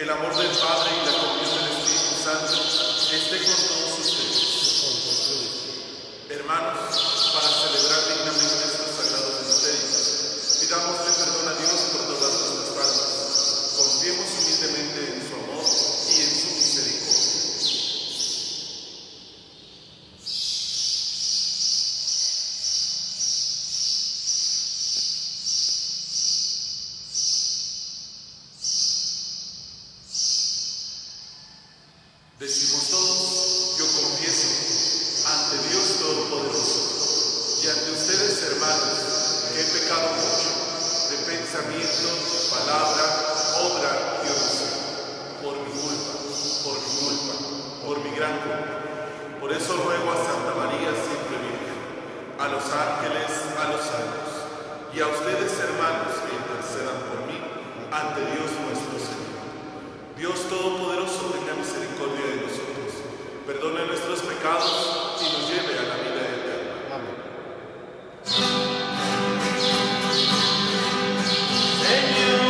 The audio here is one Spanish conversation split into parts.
el amor del Padre y la comunión del Espíritu Santo esté con todos ustedes. Hermanos, para celebrar dignamente estos sagrados misterios, pidámosle perdón a Dios por todas nuestras faltas. Confiemos humildemente en su amor y en su misericordia. Decimos todos, yo confieso ante Dios Todopoderoso y ante ustedes, hermanos, que he pecado mucho de pensamiento, palabra, obra y omisión, por mi culpa, por mi gran culpa. Por eso ruego a Santa María siempre Virgen, a los ángeles, a los santos y a ustedes, hermanos, que intercedan por mí ante Dios nuestro Señor. Dios Todopoderoso tenga misericordia de nosotros, perdone nuestros pecados y nos lleve a la vida eterna. Amén. Señor,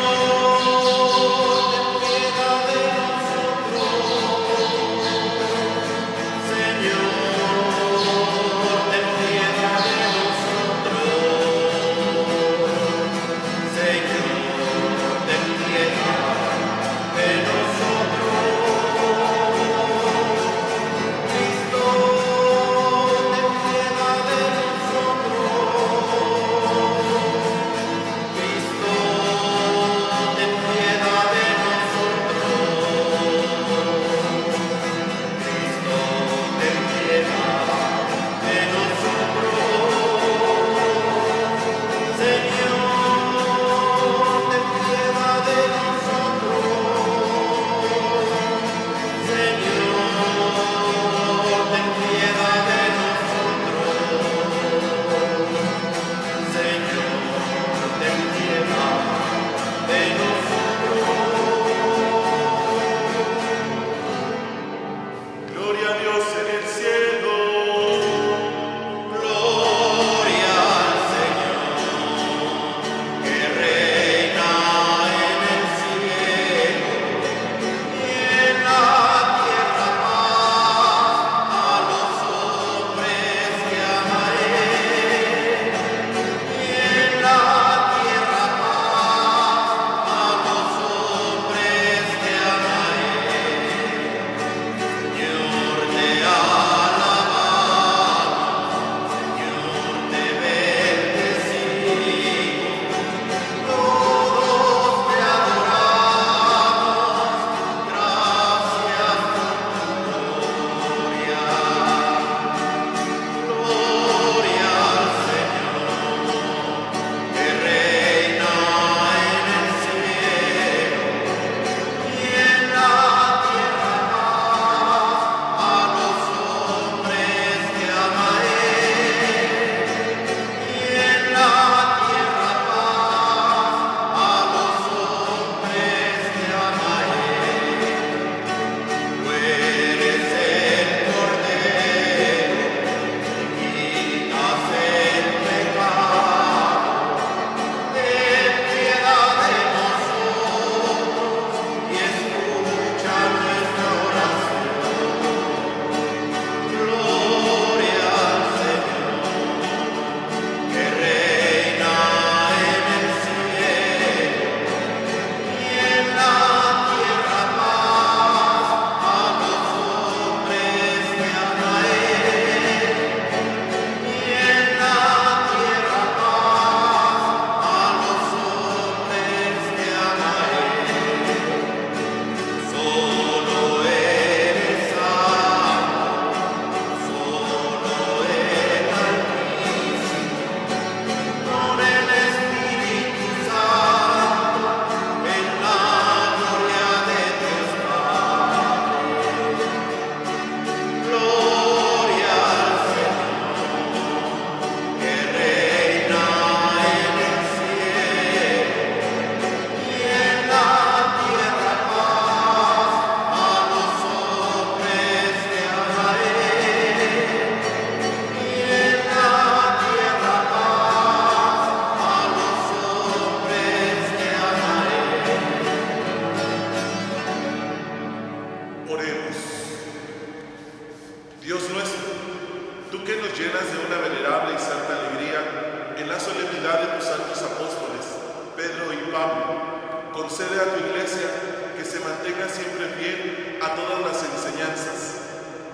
Concede a tu iglesia que se mantenga siempre fiel a todas las enseñanzas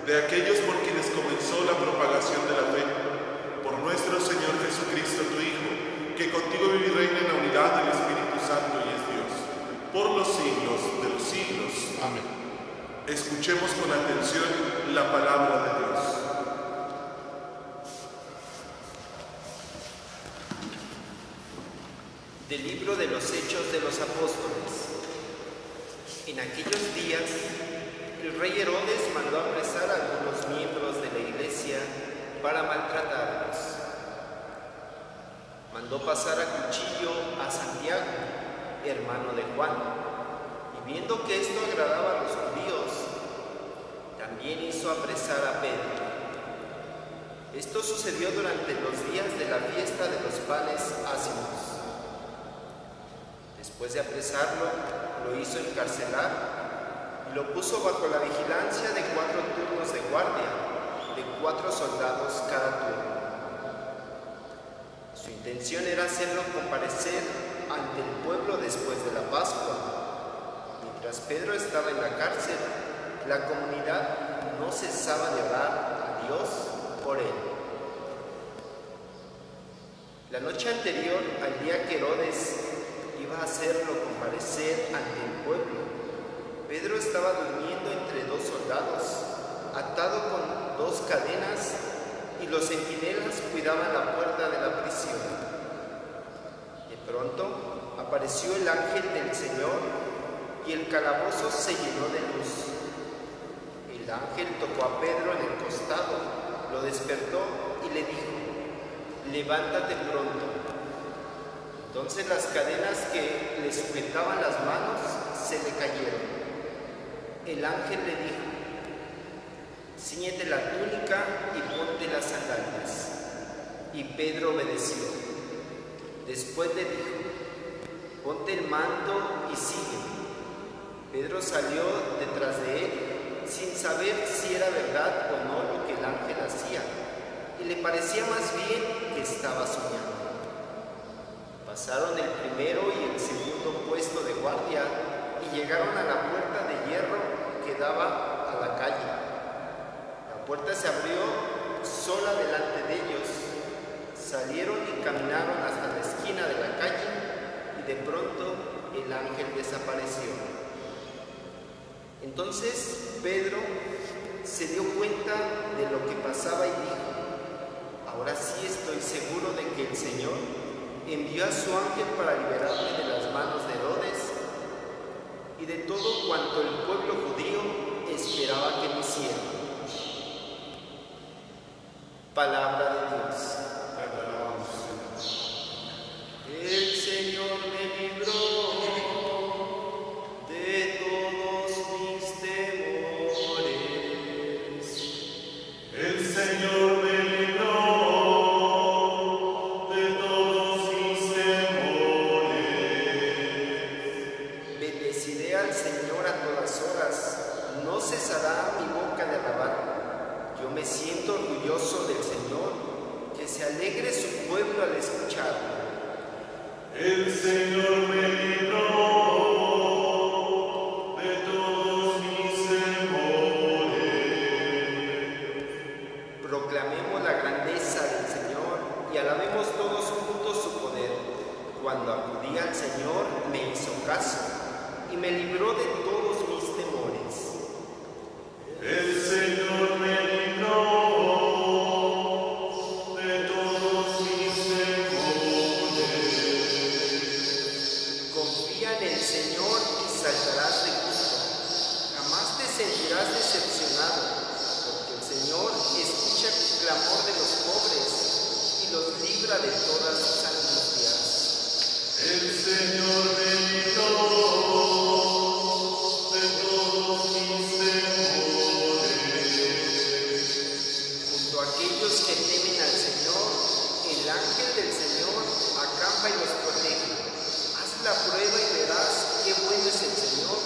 de aquellos por quienes comenzó la propagación de la fe. Por nuestro Señor Jesucristo, tu Hijo, que contigo vive y reina en la unidad del Espíritu Santo y es Dios, por los siglos de los siglos. Amén. Escuchemos con atención la palabra de Dios. Del libro de los Hechos de los Apóstoles. En aquellos días, el rey Herodes mandó apresar a algunos miembros de la iglesia para maltratarlos. Mandó pasar a cuchillo a Santiago, hermano de Juan, y viendo que esto agradaba a los judíos, también hizo apresar a Pedro. Esto sucedió durante los días de la fiesta de los panes ácimos. Después de apresarlo, lo hizo encarcelar y lo puso bajo la vigilancia de 4 turnos de guardia, de 4 soldados cada turno. Su intención era hacerlo comparecer ante el pueblo después de la Pascua. Mientras Pedro estaba en la cárcel, la comunidad no cesaba de orar a Dios por él. La noche anterior al día que Herodes iba a hacerlo comparecer ante el pueblo, Pedro estaba durmiendo entre 2 soldados, atado con 2 cadenas, y los centinelas cuidaban la puerta de la prisión. De pronto apareció el ángel del Señor y el calabozo se llenó de luz. El ángel tocó a Pedro en el costado, lo despertó y le dijo: «Levántate pronto». Entonces las cadenas que le sujetaban las manos se le cayeron. El ángel le dijo: «Cíñete la túnica y ponte las sandalias». Y Pedro obedeció. Después le dijo: «Ponte el manto y sígueme». Pedro salió detrás de él, sin saber si era verdad o no lo que el ángel hacía, y le parecía más bien que estaba soñando. Pasaron el primero y el segundo puesto de guardia y llegaron a la puerta de hierro que daba a la calle. La puerta se abrió sola delante de ellos. Salieron y caminaron hasta la esquina de la calle y de pronto el ángel desapareció. Entonces Pedro se dio cuenta de lo que pasaba y dijo: «Ahora sí estoy seguro de que el Señor envió a su ángel para liberarme de las manos de Herodes y de todo cuanto el pueblo judío esperaba que me hiciera». Palabra de Dios. El Señor me libró de todos mis temores. El Señor me libró de todos mis temores. Bendeciré al Señor a todas horas, no cesará mi boca de alabar. Yo me siento orgulloso del Señor, que se alegre su pueblo al escucharlo. El Señor me libró de todos mis temores. Proclamemos la grandeza del Señor y alabemos todos juntos su poder. Cuando acudí al Señor me hizo caso y me libró de todos mis temores. El Señor me libró de todos mis temores. Confía en el Señor y saltarás de gusto. Jamás te sentirás decepcionado, porque el Señor escucha el clamor de los pobres y los libra de todas sus angustias. El Señor me libró de todos mis temores. Junto a aquellos que temen al Señor, el ángel del Señor acampa y los protege. Haz la prueba y verás qué bueno es el Señor.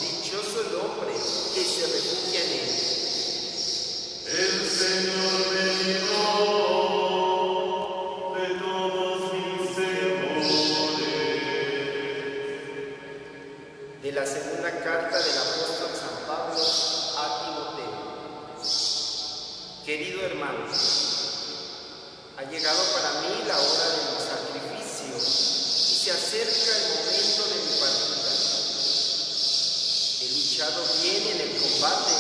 Dichoso el hombre que se refugia en él. El Señor me libró de todos mis temores. De la segunda carta del apóstol San Pablo a Timoteo. Querido hermano, ha llegado para mí la hora de mi sacrificio y se acerca el momento de mi partida. He luchado bien en el combate,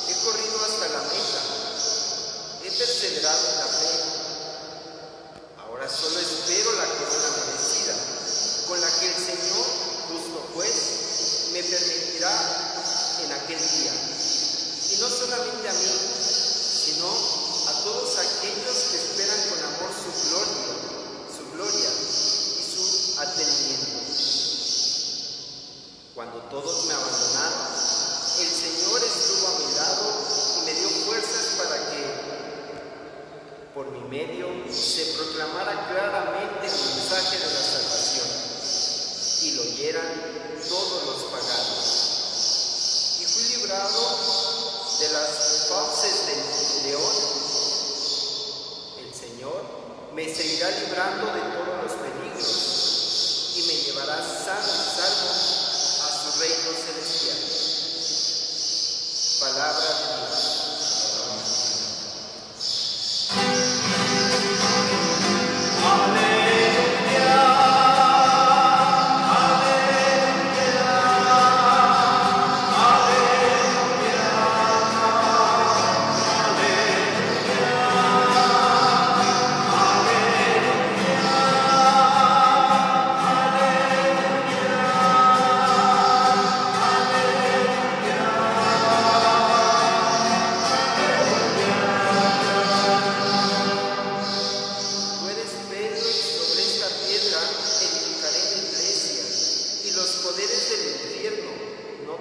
he corrido hasta la meta, he perseverado en la fe. Ahora solo espero la corona merecida, con la que el Señor, justo juez, me permitirá en aquel día. Y no solamente a mí, sino a todos aquellos que esperan con amor su gloria y su advenimiento. Cuando todos me abandonaron, el Señor estuvo a mi lado y me dio fuerzas para que, por mi medio, se proclamara claramente el mensaje de la salvación y lo oyeran todos los paganos. Y fui librado de las fauces del león. El Señor me seguirá librando de todos los peligros y me llevará sano y salvo a su reino celestial. Palabra de Dios.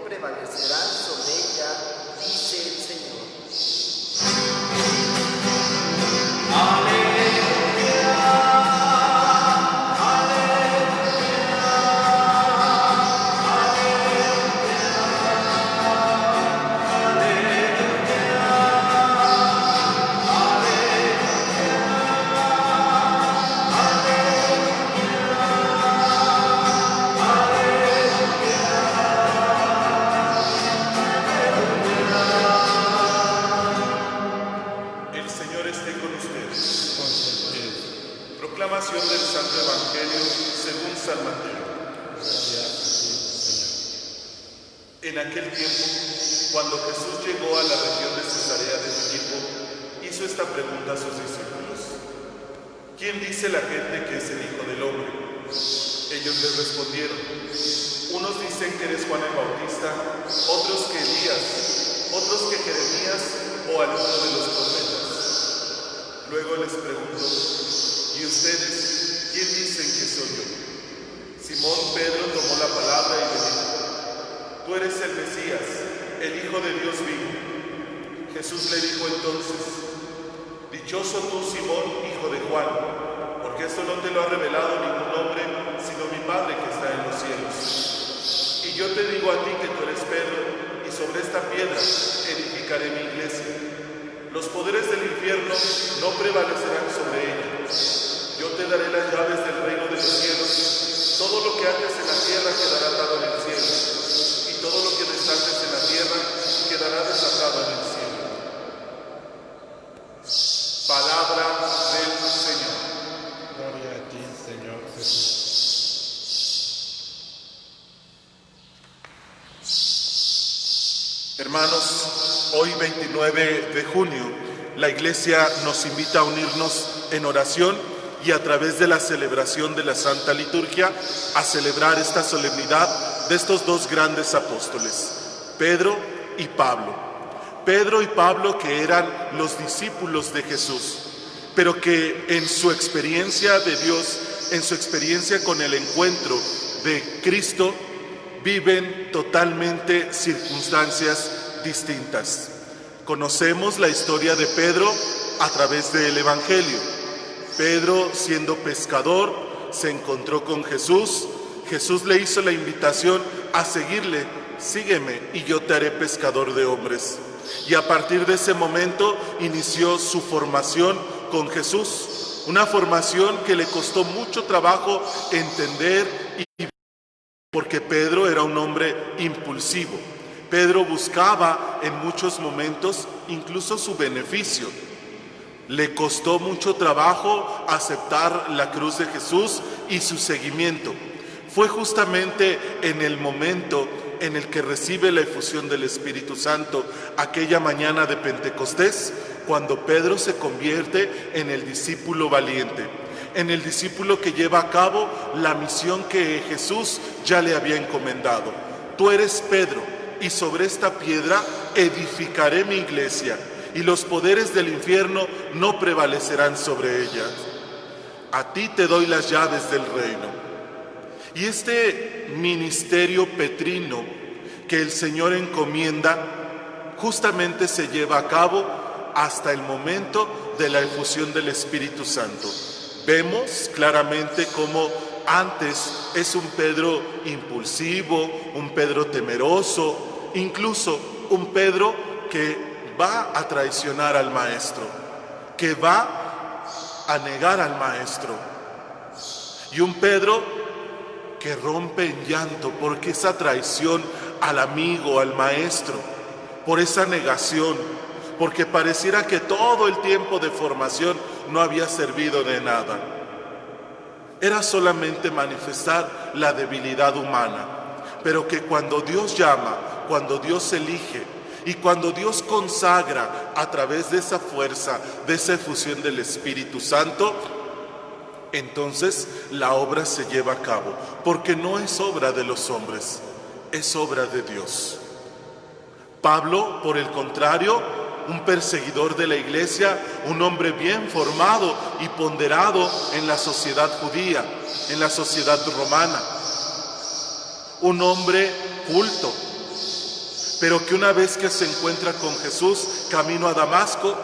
Prevalecerán sobre ella, dice el Señor. Aleluya, aleluya, Proclamación del Santo Evangelio según San Mateo. En aquel tiempo, cuando Jesús llegó a la región de Cesarea de Filipo, hizo esta pregunta a sus discípulos: ¿quién dice la gente que es el Hijo del Hombre? Ellos le respondieron: unos dicen que eres Juan el Bautista, otros que Elías, otros que Jeremías o alguno de los profetas. Luego les preguntó: ¿y ustedes quién dicen que soy yo? Simón Pedro tomó la palabra y le dijo: tú eres el Mesías, el Hijo de Dios vivo. Jesús le dijo entonces: dichoso tú, Simón, hijo de Juan, porque esto no te lo ha revelado ningún hombre, sino mi Padre que está en los cielos. Y yo te digo a ti que tú eres Pedro, y sobre esta piedra edificaré mi iglesia. Los poderes del infierno no prevalecerán sobre ella. Yo te daré las llaves del reino de los cielos. Todo lo que haces en la tierra quedará atado en el cielo, y todo lo que desates en la tierra quedará desatado en el cielo. Palabra del Señor. Gloria a ti, Señor Jesús. Hermanos, hoy 29 de junio, la Iglesia nos invita a unirnos en oración y a través de la celebración de la Santa Liturgia a celebrar esta solemnidad de estos dos grandes apóstoles, Pedro y Pablo. Pedro y Pablo, que eran los discípulos de Jesús, pero que en su experiencia de Dios, en su experiencia con el encuentro de Cristo, viven totalmente circunstancias distintas. Conocemos la historia de Pedro a través del Evangelio. Pedro, siendo pescador, se encontró con Jesús. Jesús le hizo la invitación a seguirle: sígueme y yo te haré pescador de hombres. Y a partir de ese momento inició su formación con Jesús, una formación que le costó mucho trabajo entender y porque Pedro era un hombre impulsivo. Pedro buscaba en muchos momentos incluso su beneficio. Le costó mucho trabajo aceptar la cruz de Jesús y su seguimiento. Fue justamente en el momento en el que recibe la efusión del Espíritu Santo, aquella mañana de Pentecostés, cuando Pedro se convierte en el discípulo valiente, en el discípulo que lleva a cabo la misión que Jesús ya le había encomendado. Tú eres Pedro, y sobre esta piedra edificaré mi iglesia, y los poderes del infierno no prevalecerán sobre ella. A ti te doy las llaves del reino. Y este ministerio petrino que el Señor encomienda, justamente se lleva a cabo hasta el momento de la efusión del Espíritu Santo. Vemos claramente cómo antes es un Pedro impulsivo, un Pedro temeroso, incluso un Pedro que va a traicionar al Maestro, que va a negar al Maestro. Y un Pedro que rompe en llanto porque esa traición al amigo, al Maestro, por esa negación, porque pareciera que todo el tiempo de formación no había servido de nada. Era solamente manifestar la debilidad humana, pero que cuando Dios llama, cuando Dios elige y cuando Dios consagra a través de esa fuerza, de esa efusión del Espíritu Santo, entonces la obra se lleva a cabo, porque no es obra de los hombres, es obra de Dios. Pablo, por el contrario, un perseguidor de la iglesia, un hombre bien formado y ponderado en la sociedad judía, en la sociedad romana, un hombre culto, pero que una vez que se encuentra con Jesús camino a Damasco,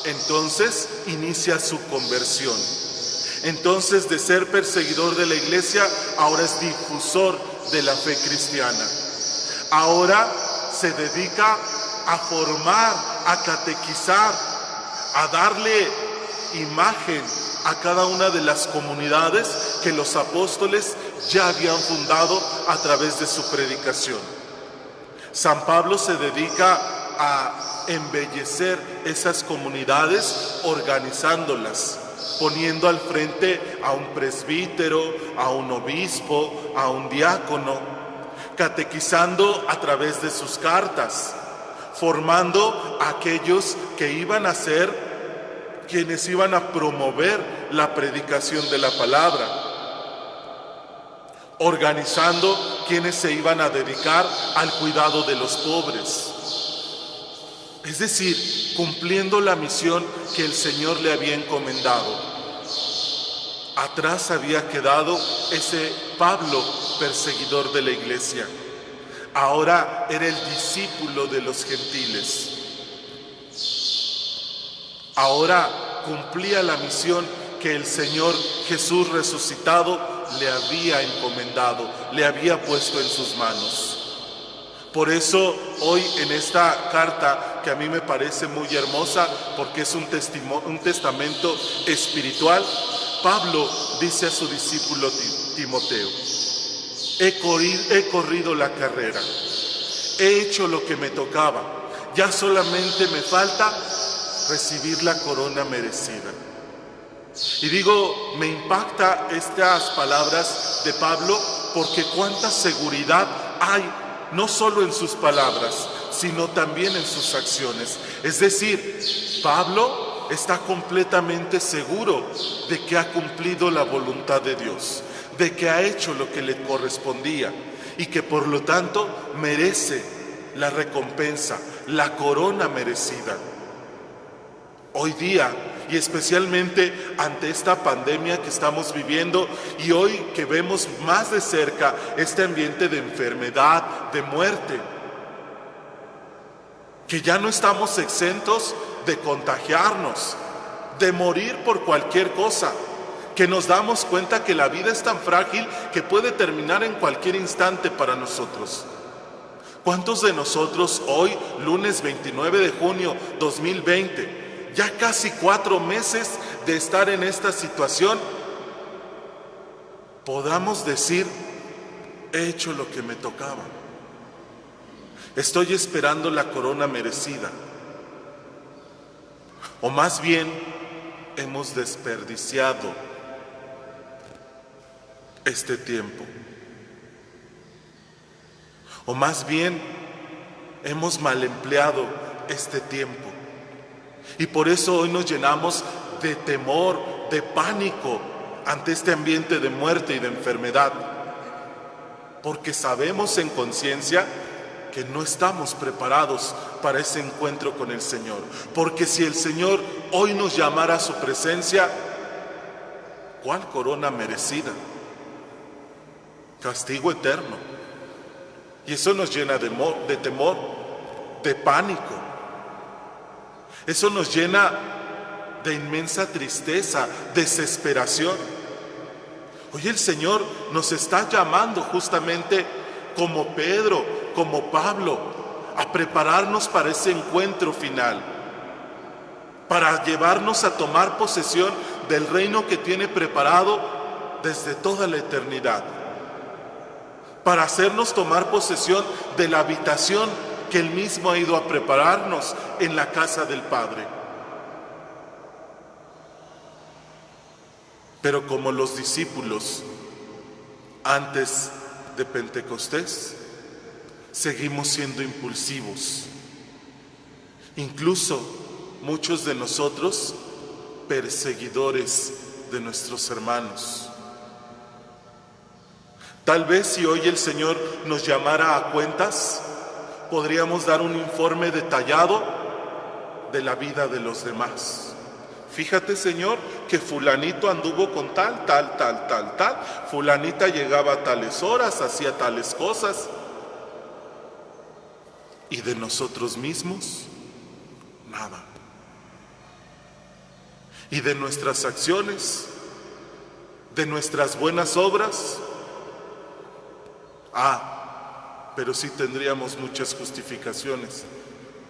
entonces inicia su conversión. Entonces, de ser perseguidor de la iglesia, ahora es difusor de la fe cristiana. Ahora se dedica a formar, a catequizar, a darle imagen a cada una de las comunidades que los apóstoles ya habían fundado a través de su predicación. San Pablo se dedica a embellecer esas comunidades organizándolas, poniendo al frente a un presbítero, a un obispo, a un diácono, catequizando a través de sus cartas, formando a aquellos que iban a ser quienes iban a promover la predicación de la palabra, organizando quienes se iban a dedicar al cuidado de los pobres. Es decir, cumpliendo la misión que el Señor le había encomendado. Atrás había quedado ese Pablo, perseguidor de la iglesia. Ahora era el discípulo de los gentiles. Ahora cumplía la misión que el Señor Jesús resucitado le había encomendado, le había puesto en sus manos. Por eso hoy en esta carta, que a mí me parece muy hermosa porque es un testamento espiritual, Pablo dice a su discípulo Timoteo: he corrido la carrera, he hecho lo que me tocaba, ya solamente me falta recibir la corona merecida. Y digo, me impacta estas palabras de Pablo porque cuánta seguridad hay, no solo en sus palabras, sino también en sus acciones. Es decir, Pablo está completamente seguro de que ha cumplido la voluntad de Dios, de que ha hecho lo que le correspondía y que por lo tanto merece la recompensa, la corona merecida. Hoy día, y especialmente ante esta pandemia que estamos viviendo y hoy que vemos más de cerca este ambiente de enfermedad, de muerte, que ya no estamos exentos de contagiarnos, de morir por cualquier cosa, que nos damos cuenta que la vida es tan frágil que puede terminar en cualquier instante para nosotros. ¿Cuántos de nosotros hoy, lunes 29 de junio 2020, ya casi 4 meses de estar en esta situación, podamos decir he hecho lo que me tocaba. Estoy esperando la corona merecida. O más bien, hemos desperdiciado este tiempo. O más bien, hemos mal empleado este tiempo. Y por eso hoy nos llenamos de temor, de pánico ante este ambiente de muerte y de enfermedad. Porque sabemos en conciencia que no estamos preparados para ese encuentro con el Señor. Porque si el Señor hoy nos llamara a su presencia, ¿cuál corona merecida? Castigo eterno. Y eso nos llena de temor, de pánico. Eso nos llena de inmensa tristeza, desesperación. Hoy el Señor nos está llamando justamente como Pedro, como Pablo, a prepararnos para ese encuentro final, para llevarnos a tomar posesión del reino que tiene preparado desde toda la eternidad, para hacernos tomar posesión de la habitación que Él mismo ha ido a prepararnos en la casa del Padre. Pero como los discípulos antes de Pentecostés, seguimos siendo impulsivos. Incluso muchos de nosotros perseguidores de nuestros hermanos. Tal vez si hoy el Señor nos llamara a cuentas, podríamos dar un informe detallado de la vida de los demás. Fíjate, Señor, que fulanito anduvo con tal. Fulanita llegaba a tales horas, hacía tales cosas. Y de nosotros mismos, nada. Y de nuestras acciones, de nuestras buenas obras, pero sí tendríamos muchas justificaciones.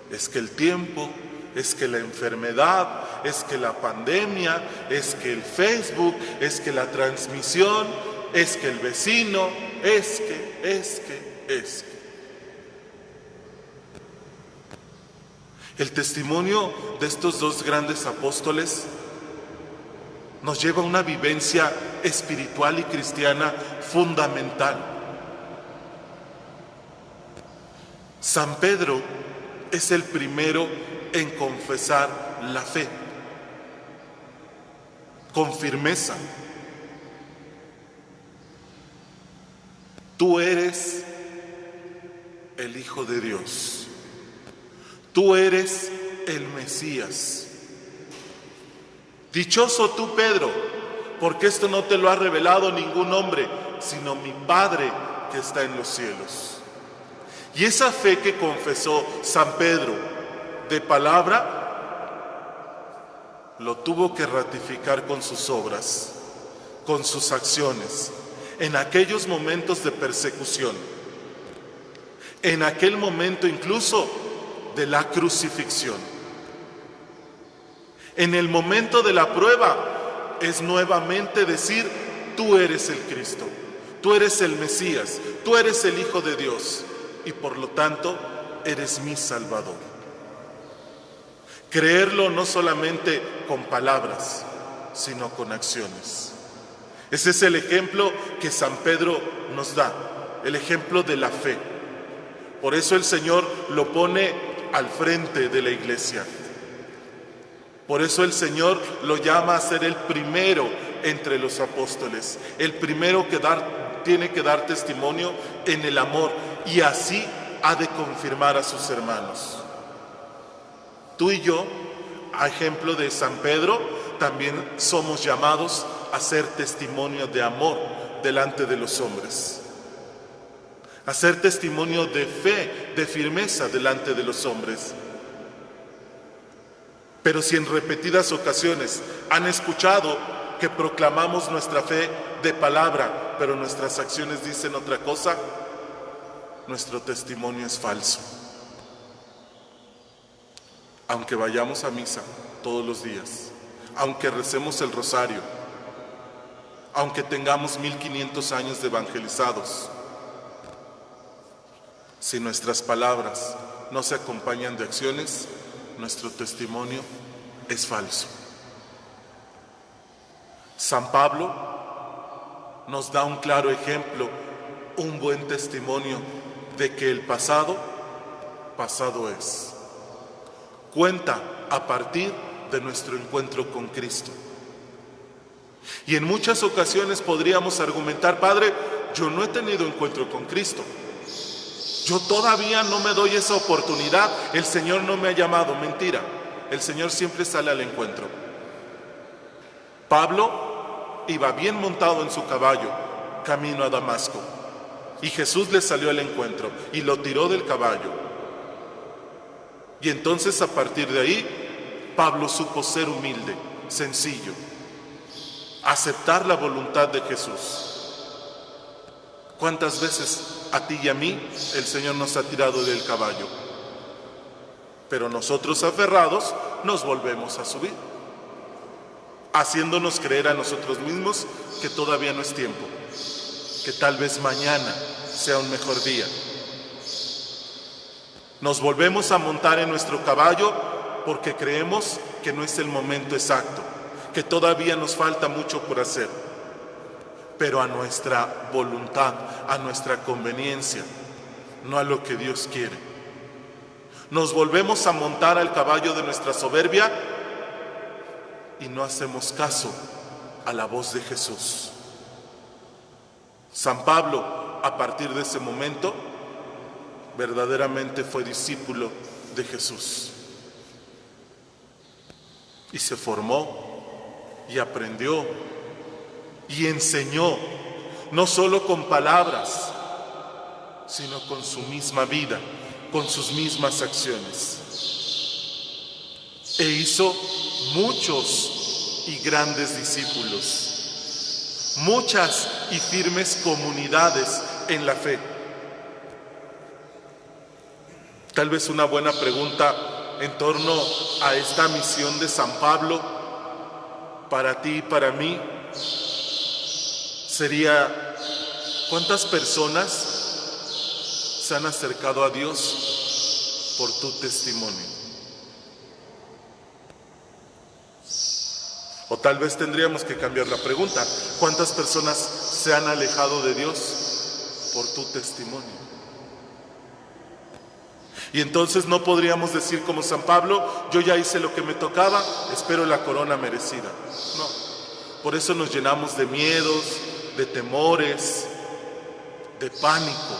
Es que el tiempo, es que la enfermedad, es que la pandemia, es que el Facebook, es que la transmisión, es que el vecino, es que. El testimonio de estos dos grandes apóstoles nos lleva a una vivencia espiritual y cristiana fundamental. San Pedro es el primero en confesar la fe, con firmeza. Tú eres el Hijo de Dios. Tú eres el Mesías. Dichoso tú, Pedro, porque esto no te lo ha revelado ningún hombre, sino mi Padre que está en los cielos. Y esa fe que confesó San Pedro de palabra, lo tuvo que ratificar con sus obras, con sus acciones, en aquellos momentos de persecución, en aquel momento incluso de la crucifixión. En el momento de la prueba es nuevamente decir: tú eres el Cristo, tú eres el Mesías, tú eres el Hijo de Dios y por lo tanto eres mi Salvador. Creerlo no solamente con palabras, sino con acciones. Ese es el ejemplo que San Pedro nos da, el ejemplo de la fe. Por eso el Señor lo pone al frente de la iglesia. Por eso el Señor lo llama a ser el primero entre los apóstoles, el primero que tiene que dar testimonio en el amor, y así ha de confirmar a sus hermanos. Tú y yo, a ejemplo de San Pedro, también somos llamados a ser testimonio de amor delante de los hombres, a ser testimonio de fe, de firmeza delante de los hombres. Pero si en repetidas ocasiones han escuchado que proclamamos nuestra fe de palabra, pero nuestras acciones dicen otra cosa, nuestro testimonio es falso. Aunque vayamos a misa todos los días, aunque recemos el rosario, aunque tengamos 1500 años de evangelizados, Si nuestras palabras no se acompañan de acciones, nuestro testimonio es falso. San Pablo nos da un claro ejemplo, un buen testimonio de que el pasado, pasado es. Cuenta a partir de nuestro encuentro con Cristo. Y en muchas ocasiones podríamos argumentar: Padre, yo no he tenido encuentro con Cristo. Yo todavía no me doy esa oportunidad. El Señor no me ha llamado. Mentira. El Señor siempre sale al encuentro. Pablo iba bien montado en su caballo, camino a Damasco. Y Jesús le salió al encuentro y lo tiró del caballo. Y entonces, a partir de ahí, Pablo supo ser humilde, sencillo, aceptar la voluntad de Jesús. ¿Cuántas veces a ti y a mí el Señor nos ha tirado del caballo? Pero nosotros, aferrados, nos volvemos a subir, haciéndonos creer a nosotros mismos que todavía no es tiempo, que tal vez mañana sea un mejor día. Nos volvemos a montar en nuestro caballo porque creemos que no es el momento exacto, que todavía nos falta mucho por hacer, pero a nuestra voluntad, a nuestra conveniencia, no a lo que Dios quiere. Nos volvemos a montar al caballo de nuestra soberbia y no hacemos caso a la voz de Jesús. San Pablo, a partir de ese momento, verdaderamente fue discípulo de Jesús. Y se formó y aprendió y enseñó, no solo con palabras, sino con su misma vida, con sus mismas acciones. E hizo muchos y grandes discípulos, muchas y firmes comunidades en la fe. Tal vez una buena pregunta en torno a esta misión de San Pablo, para ti y para mí, sería: ¿cuántas personas se han acercado a Dios por tu testimonio? O tal vez tendríamos que cambiar la pregunta: ¿cuántas personas se han alejado de Dios por tu testimonio? Y entonces no podríamos decir como San Pablo: yo ya hice lo que me tocaba, espero la corona merecida. No, por eso nos llenamos de miedos, de temores, de pánico.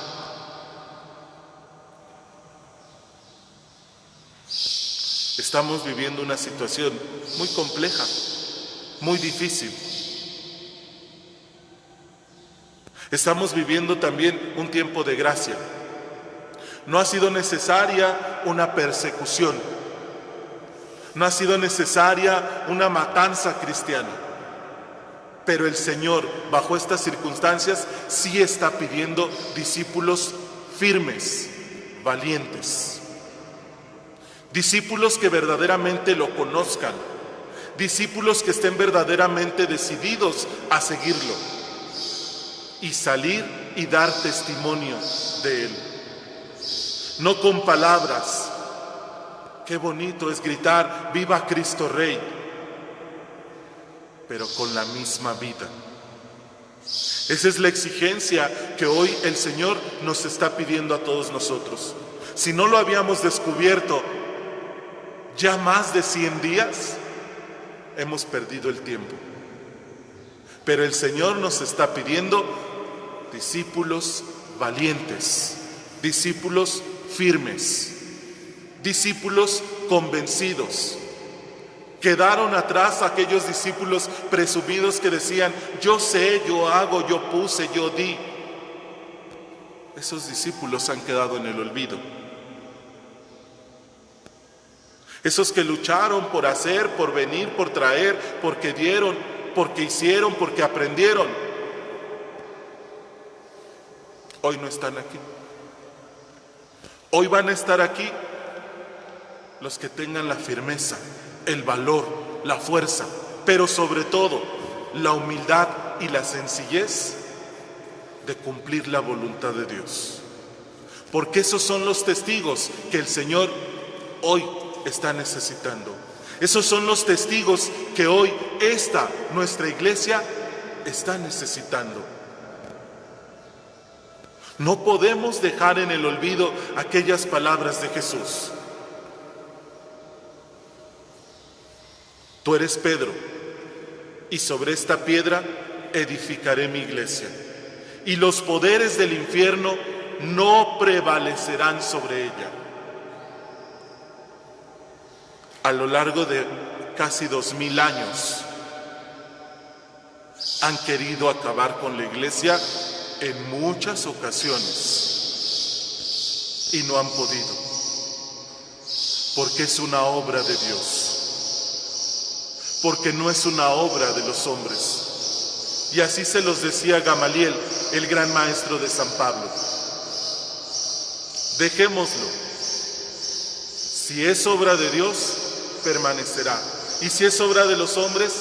Estamos viviendo una situación muy compleja, muy difícil. Estamos viviendo también un tiempo de gracia. No ha sido necesaria una persecución, no ha sido necesaria una matanza cristiana, pero el Señor, bajo estas circunstancias, sí está pidiendo discípulos firmes, valientes, discípulos que verdaderamente lo conozcan, discípulos que estén verdaderamente decididos a seguirlo y salir y dar testimonio de Él. No con palabras. Qué bonito es gritar ¡viva Cristo Rey!, pero con la misma vida. Esa es la exigencia que hoy el Señor nos está pidiendo a todos nosotros. Si no lo habíamos descubierto ya más de 100 días, hemos perdido el tiempo. Pero el Señor nos está pidiendo discípulos valientes, discípulos firmes, discípulos convencidos. Quedaron atrás aquellos discípulos presumidos que decían: yo sé, yo hago, yo puse, yo di. Esos discípulos han quedado en el olvido. Esos que lucharon por hacer, por venir, por traer, porque dieron, porque hicieron, porque aprendieron, hoy no están aquí. Hoy van a estar aquí los que tengan la firmeza, el valor, la fuerza, pero sobre todo la humildad y la sencillez de cumplir la voluntad de Dios. porque esos son los testigos que el Señor hoy está necesitando. Esos son los testigos que hoy nuestra iglesia, está necesitando. No podemos dejar en el olvido aquellas palabras de Jesús. Tú eres Pedro, y sobre esta piedra edificaré mi iglesia, y los poderes del infierno no prevalecerán sobre ella. A lo largo de casi 2000 años han querido acabar con la iglesia en muchas ocasiones y no han podido, porque es una obra de Dios, porque no es una obra de los hombres. Y así se los decía Gamaliel, el gran maestro de San Pablo. Dejémoslo. Si es obra de Dios, permanecerá. Y si es obra de los hombres,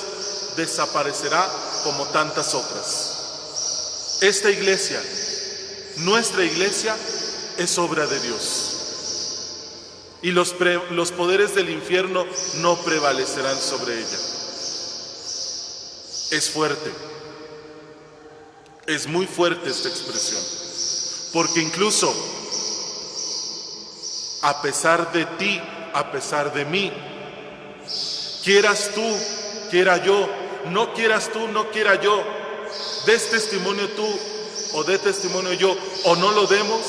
desaparecerá como tantas otras. Esta iglesia, nuestra iglesia, es obra de Dios. Y los poderes del infierno no prevalecerán sobre ella. Es fuerte. Es muy fuerte esta expresión. Porque incluso, a pesar de ti, a pesar de mí, quieras tú, quiera yo, no quieras tú, no quiera yo, des testimonio tú o dé testimonio yo o no lo demos,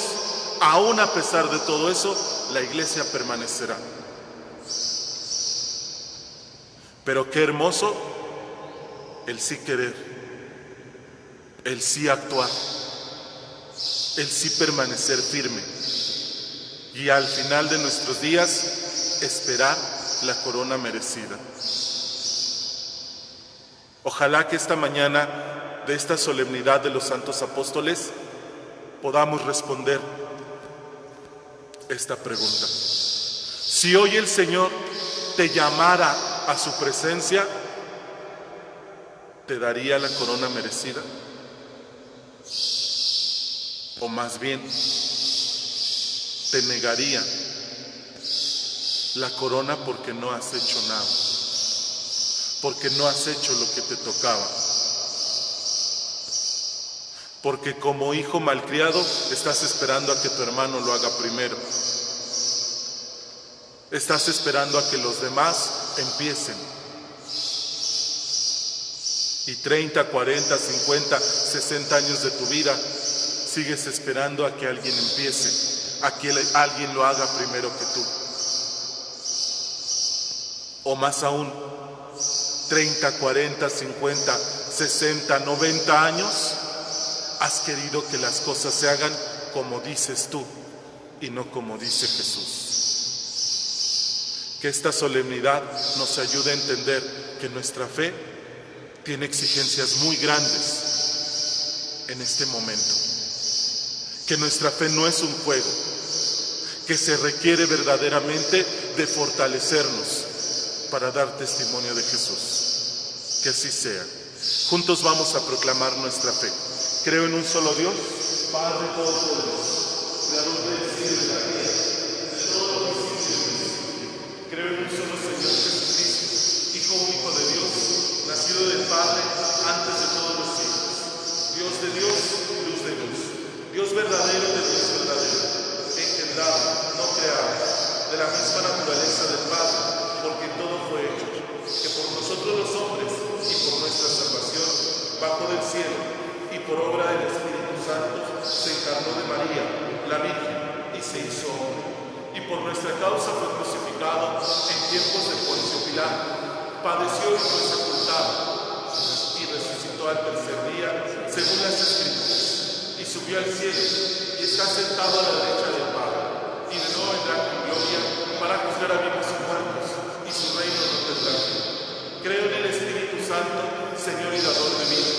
aún a pesar de todo eso, la iglesia permanecerá. Pero qué hermoso el sí querer, el sí actuar, el sí permanecer firme y al final de nuestros días esperar la corona merecida. Ojalá que esta mañana de esta solemnidad de los santos apóstoles podamos responder esta pregunta. Si hoy el Señor te llamara a su presencia, ¿te daría la corona merecida? O más bien, te negaría la corona porque no has hecho nada, porque no has hecho lo que te tocaba, porque como hijo malcriado estás esperando a que tu hermano lo haga primero, estás esperando a que los demás empiecen, y 30, 40, 50, 60 años de tu vida sigues esperando a que alguien empiece, a que alguien lo haga primero que tú. O más aún, 30, 40, 50, 60, 90 años, has querido que las cosas se hagan como dices tú y no como dice Jesús. Que esta solemnidad nos ayude a entender que nuestra fe tiene exigencias muy grandes en este momento. Que nuestra fe no es un juego, que se requiere verdaderamente de fortalecernos para dar testimonio de Jesús. Que así sea. Juntos vamos a proclamar nuestra fe. Creo en un solo Dios, Padre Todopoderoso, Creador del cielo y de la tierra, de todo lo que existe y no existe. Creo en un solo Señor Jesucristo, Hijo único de Dios, nacido del Padre antes de todos los siglos. Dios de Dios, luz de luz. Dios verdadero de Dios verdadero, engendrado, no creado, de la misma naturaleza del Padre, porque todo fue hecho, que por nosotros los hombres y por nuestra salvación bajó del cielo y por obra del Espíritu Santo se encarnó de María, la Virgen, y se hizo hombre, y por nuestra causa fue crucificado en tiempos de Poncio Pilato, padeció y fue sepultado, y resucitó al tercer día, según las Escrituras, y subió al cielo, y está sentado a la derecha del Padre, y de nuevo vendrá con gloria para juzgar a vivos y muertos, y su reino no tendrá fin. Creo en el Espíritu Santo, Señor y dador de vida,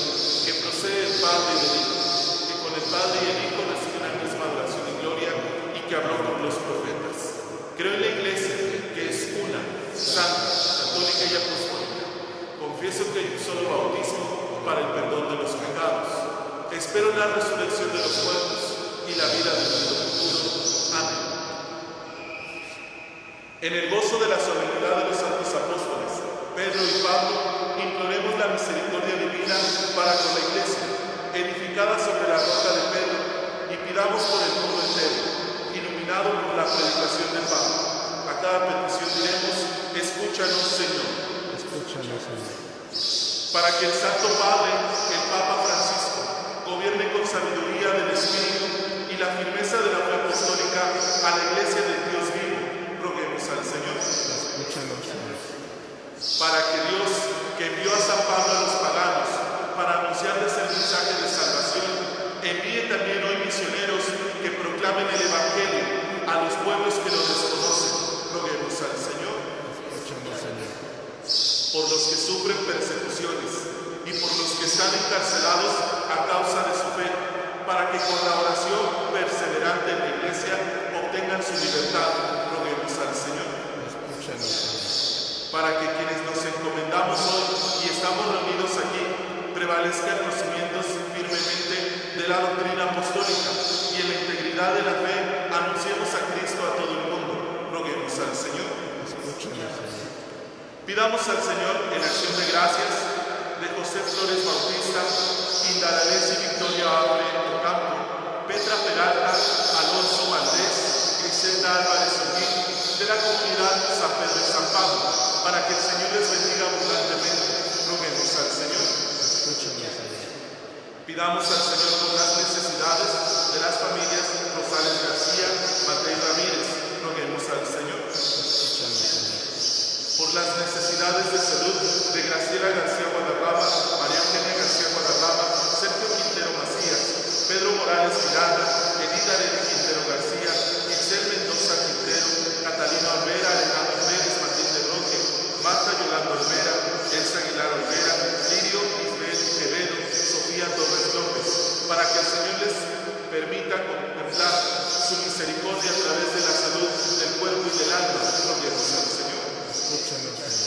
que procede del Padre y del Hijo, que con el Padre y el Hijo reciben la misma adoración y gloria, y que habló con los profetas. Creo en la Iglesia, que es una, santa, católica y apostólica. Confieso que hay un solo bautismo para el perdón de los pecados. Espero la resurrección de los muertos y la vida del mundo futuro. En el gozo de la solemnidad de los santos apóstoles, Pedro y Pablo, imploremos la misericordia divina para con la Iglesia, edificada sobre la roca de Pedro, y pidamos por el mundo entero, iluminado por la predicación de Pablo. A cada petición diremos: escúchanos, Señor. Escúchanos, Señor. Para que el Santo Padre, el Papa Francisco, gobierne con sabiduría del Espíritu y la firmeza de la fe apostólica a la Iglesia del Dios vivo, roguemos al Señor. Escúchanos, Señor. Para que Dios, que envió a San Pablo a los paganos para anunciarles el mensaje de salvación, envíe también hoy misioneros que proclamen el Evangelio a los pueblos que lo desconocen. Roguemos al Señor. Escúchanos, Señor. Por los que sufren persecuciones y por los que están encarcelados a causa de su fe, para que con la oración perseverante en la Iglesia obtengan su libertad. Roguemos al Señor. Escúchanos, Señor. Para que quienes nos encomendamos hoy y estamos reunidos aquí prevalezcan los cimientos firmemente de la doctrina apostólica y en la integridad de la fe anunciemos a Cristo a todo el mundo. Roguemos al Señor. Escúchanos, Señor. Pidamos al Señor en acción de gracias de José Flores Bautista, Indarares y Victoria Abre Ocampo, Petra Peralta, Alonso Valdés, Griselda Álvarez Olguín, de la comunidad San Pedro y San Pablo, para que el Señor les bendiga abundantemente. Roguemos al Señor. Escúchanos, Señor. Pidamos al Señor por las necesidades de las familias Rosales García, Mateo Ramírez. Roguemos al Señor. Escúchanos, Señor. Por las necesidades de salud de Graciela García Guadarrama, María Eugenia García Guadarrama, Sergio Quintero Macías, Pedro Morales Miranda, Edith Arely Quintero García, Giselle Mendoza Quintero, Catalina Olvera, Alejandro Pérez, Matilde Roque, Marta Yolanda Olvera, Elsa Aguilar Olvera, Lirio Isabel Quevedo, Sofía Torres López, para que el Señor les permita contemplar su misericordia a través de la salud del cuerpo y del alma. Roguemos al Señor. Escúchanos, Señor.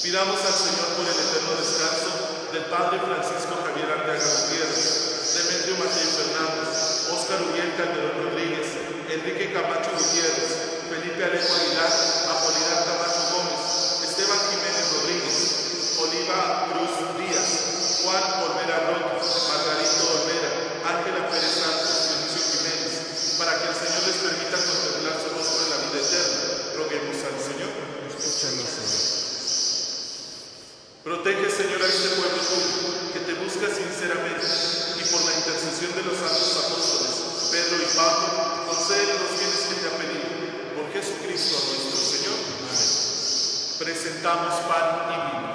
Pidamos al Señor por el eterno descanso del Padre Francisco Javier Arteaga Gutiérrez, Demetrio Mateo Fernández, Óscar Uriel Calderón Rodríguez, Enrique Camacho Gutiérrez, Felipe Alejo Aguilar, Apolinar Camacho Gómez, Esteban Jiménez Rodríguez, Oliva Cruz Díaz, Juan Olvera Roque, Margarito Olvera, Ángela Pérez Santos, Dionisio Jiménez, para que el Señor les permita contemplar su rostro en la vida eterna. Roguemos al Señor. Escúchanos, Señor. Protege, Señor, a este pueblo tuyo, que te busca sinceramente, y por la intercesión de los santos apóstoles, Pedro y Pablo, concede los bienes que te ha pedido. Por Jesucristo nuestro Señor. Amén. Presentamos pan y vino.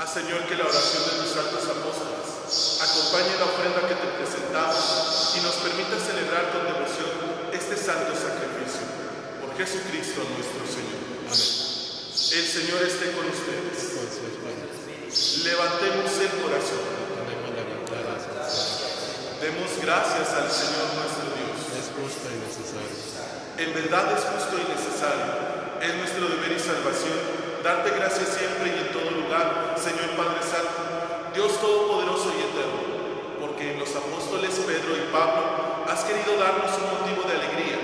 Señor, que la oración de tus santos apóstoles acompañe la ofrenda que te presentamos y nos permita celebrar con devoción este santo sacrificio. Por Jesucristo nuestro Señor. Amén. El Señor esté con ustedes. Levantemos el corazón. Demos gracias al Señor nuestro Dios. justo y necesario. En verdad es justo y necesario. Es nuestro deber y salvación darte gracias siempre y en todo lugar, Señor Padre Santo, Dios Todopoderoso y Eterno, porque en los apóstoles Pedro y Pablo has querido darnos un motivo de alegría.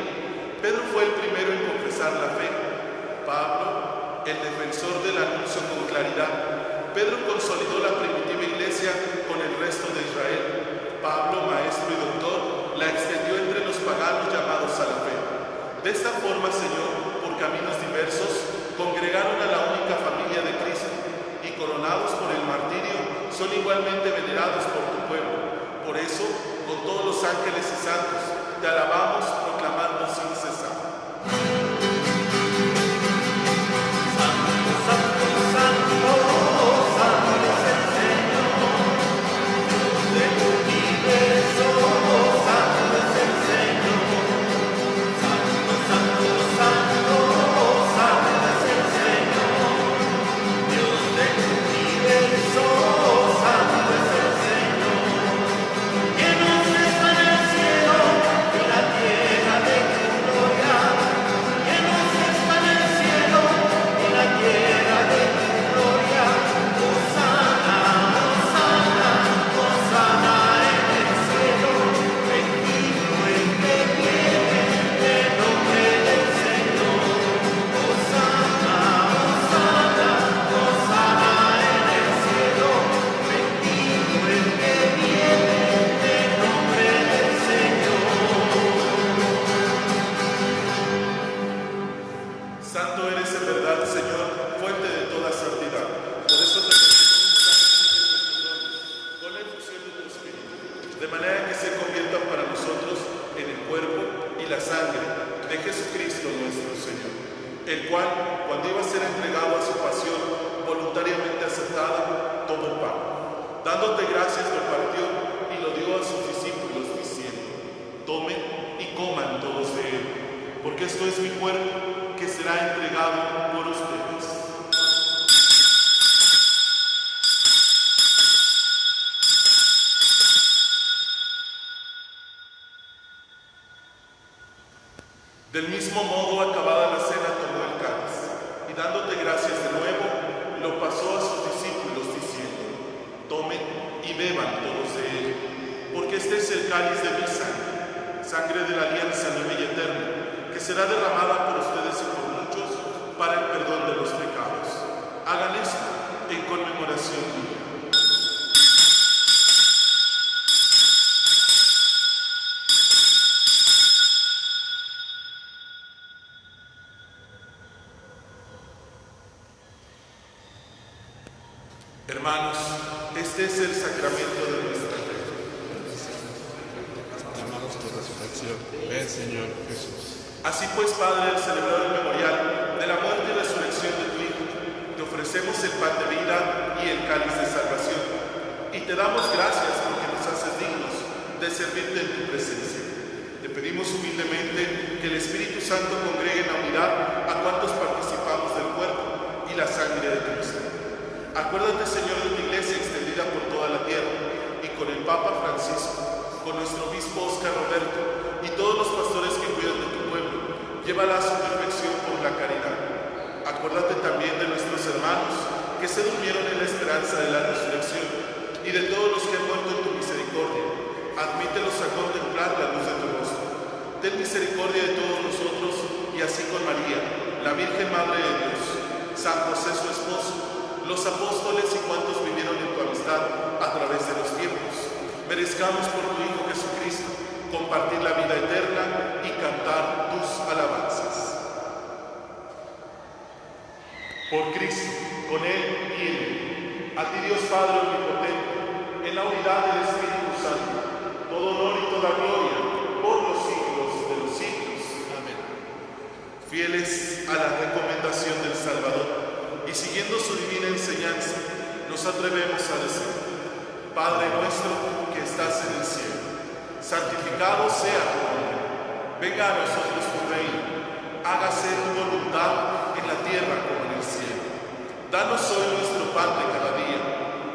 Pedro fue el primero en confesar la fe, Pablo el defensor del anuncio con claridad. Pedro consolidó la primitiva iglesia con el resto de Israel. Pablo, maestro y doctor, la extendió entre los paganos llamados a la fe. De esta forma, Señor, por caminos diversos, congregaron a la única familia de Cristo y, coronados por el martirio, son igualmente venerados por tu pueblo. Por eso, con todos los ángeles y santos, te alabamos proclamando sin cesar. Santo eres en verdad, Señor, fuente de toda santidad. Por eso te pedimos con la infusión de tu Espíritu, de manera que se conviertan para nosotros en el cuerpo y la sangre de Jesucristo nuestro Señor, el cual, cuando iba a ser entregado a su pasión voluntariamente aceptada, tomó pan. Dándote gracias, lo partió y lo dio a sus discípulos, diciendo: tomen y coman todos de él, porque esto es mi cuerpo, que será entregado por ustedes. Del mismo modo, acabada la cena, tomó el cáliz, y dándote gracias de nuevo, lo pasó a sus discípulos, diciendo: tomen y beban todos de él, porque este es el cáliz de mi sangre, sangre de la alianza nueva y eterna, que será derramada por ustedes y por muchos para el perdón de los pecados. Hagan esto en conmemoración mía. Hermanos, este es el sacramento de nuestra fe. Amamos tu resurrección. Ven, Señor Jesús. Así pues, Padre, al celebrar el memorial de la muerte y resurrección de tu Hijo, te ofrecemos el pan de vida y el cáliz de salvación, y te damos gracias porque nos haces dignos de servirte en tu presencia. Te pedimos humildemente que el Espíritu Santo congregue en la unidad a cuantos participamos del cuerpo y la sangre de Cristo. Acuérdate, Señor, de tu iglesia extendida por toda la tierra, y con el Papa Francisco, con nuestro obispo Óscar Roberto y todos los pastores que cuidan de tu pueblo, llévala a su perfección por la caridad. Acuérdate también de nuestros hermanos que se durmieron en la esperanza de la resurrección, y de todos los que han muerto en tu misericordia. Admítelos a contemplar la luz de tu rostro. Ten misericordia de todos nosotros, y así con María, la Virgen Madre de Dios, San José su esposo, los apóstoles y cuantos vivieron en tu amistad a través de los tiempos, merezcamos por tu Hijo Jesucristo compartir la vida eterna y cantar tus alabanzas. Por Cristo, con Él y en Él, a ti Dios Padre omnipotente, en la unidad del Espíritu Santo, todo honor y toda gloria por los siglos de los siglos. Amén. Fieles a la recomendación del Salvador y siguiendo su divina enseñanza, nos atrevemos a decir: Padre nuestro que estás en el cielo, santificado sea tu nombre. Venga a nosotros tu reino. Hágase tu voluntad en la tierra como en el cielo. Danos hoy nuestro pan de cada día.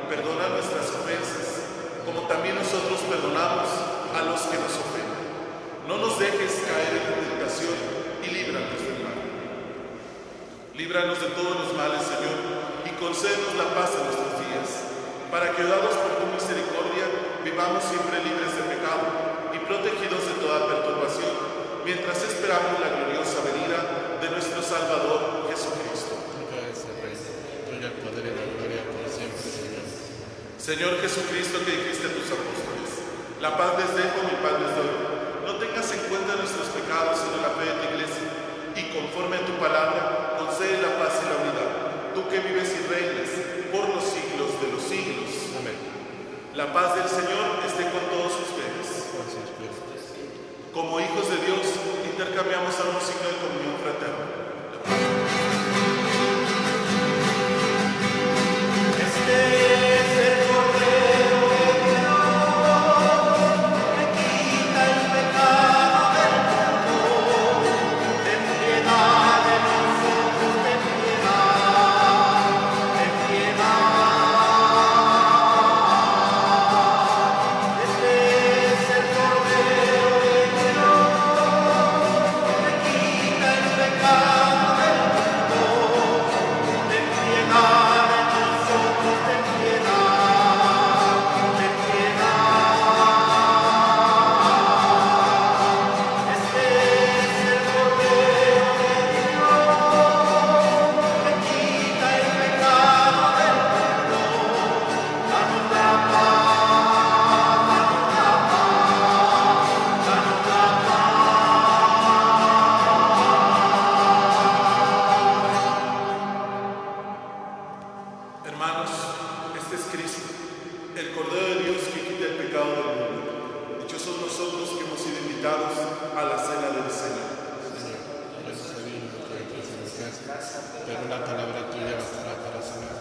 Perdona nuestras ofensas, como también nosotros perdonamos a los que nos ofenden. No nos dejes líbranos de todos los males, Señor, y concédenos la paz en nuestros días, para que, dados por tu misericordia, vivamos siempre libres de pecado y protegidos de toda perturbación, mientras esperamos la gloriosa venida de nuestro Salvador Jesucristo. Tuyo es el reino, tuyo el poder y la gloria por siempre, Señor. Señor Jesucristo, que dijiste a tus apóstoles, la paz les dejo, mi paz les doy. No tengas en cuenta nuestros pecados, sino la fe de tu iglesia, y conforme a tu palabra, concede la paz y la unidad, tú que vives y reinas por los siglos de los siglos. Amén. La paz del Señor esté con todos ustedes. Con su espíritu. Como hijos de Dios, intercambiamos ahora un signo de comunión fraterna. Hermanos, este es Cristo, el Cordero de Dios que quita el pecado del mundo. Dichosos nosotros que hemos sido invitados a la cena del Señor. Señor, yo no soy digno que entres en mi casa, pero una palabra tuya bastará para sanar.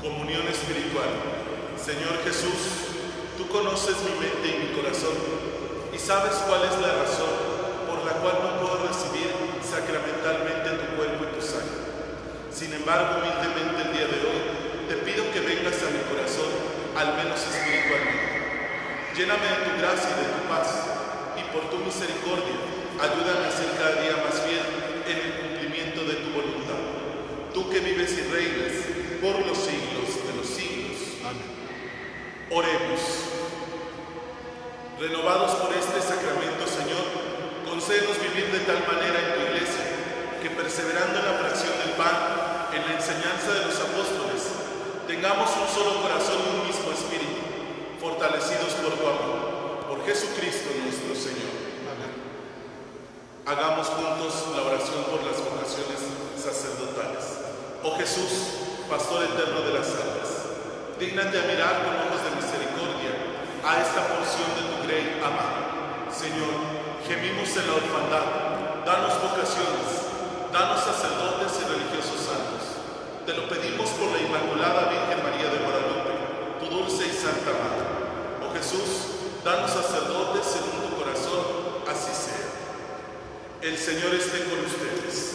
Comunión espiritual. Señor Jesús, tú conoces mi mente y mi corazón y sabes cuál es la razón por la cual no puedo recibir sacramentalmente tu cuerpo y tu sangre. Sin embargo, humildemente el día de hoy te pido que vengas a mi corazón, al menos espiritualmente. Lléname de tu gracia y de tu paz, y por tu misericordia, ayúdame a ser cada día más fiel en el cumplimiento de tu voluntad. Tú que vives y reinas por los siglos de los siglos. Amén. Oremos. Renovados por este sacramento, Señor, concédenos vivir de tal manera en tu iglesia, que perseverando en la fracción del pan, en la enseñanza de los apóstoles, tengamos un solo corazón y un mismo espíritu, fortalecidos por tu amor, por Jesucristo nuestro Señor. Amén. Hagamos juntos la oración por las vocaciones sacerdotales. Oh Jesús, Pastor eterno de las almas, dígnate a mirar con ojos de misericordia a esta porción de tu grey amada. Señor, gemimos en la orfandad, danos vocaciones, danos sacerdotes y religiosos santos. Te lo pedimos por la Inmaculada Virgen María de Guadalupe, tu dulce y santa Madre. Oh Jesús, danos sacerdotes según tu corazón, así sea. El Señor esté con ustedes.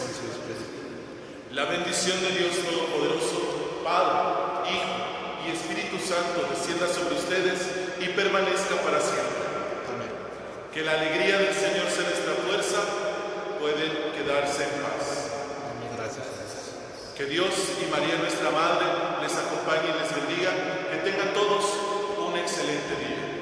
La bendición de Dios Todopoderoso, Padre, Hijo y Espíritu Santo descienda sobre ustedes y permanezca para siempre. Amén. Que la alegría del Señor sea nuestra fuerza, pueden quedarse en paz. Amén. Gracias. Que Dios y María nuestra Madre les acompañe y les bendiga. Que tengan todos un excelente día.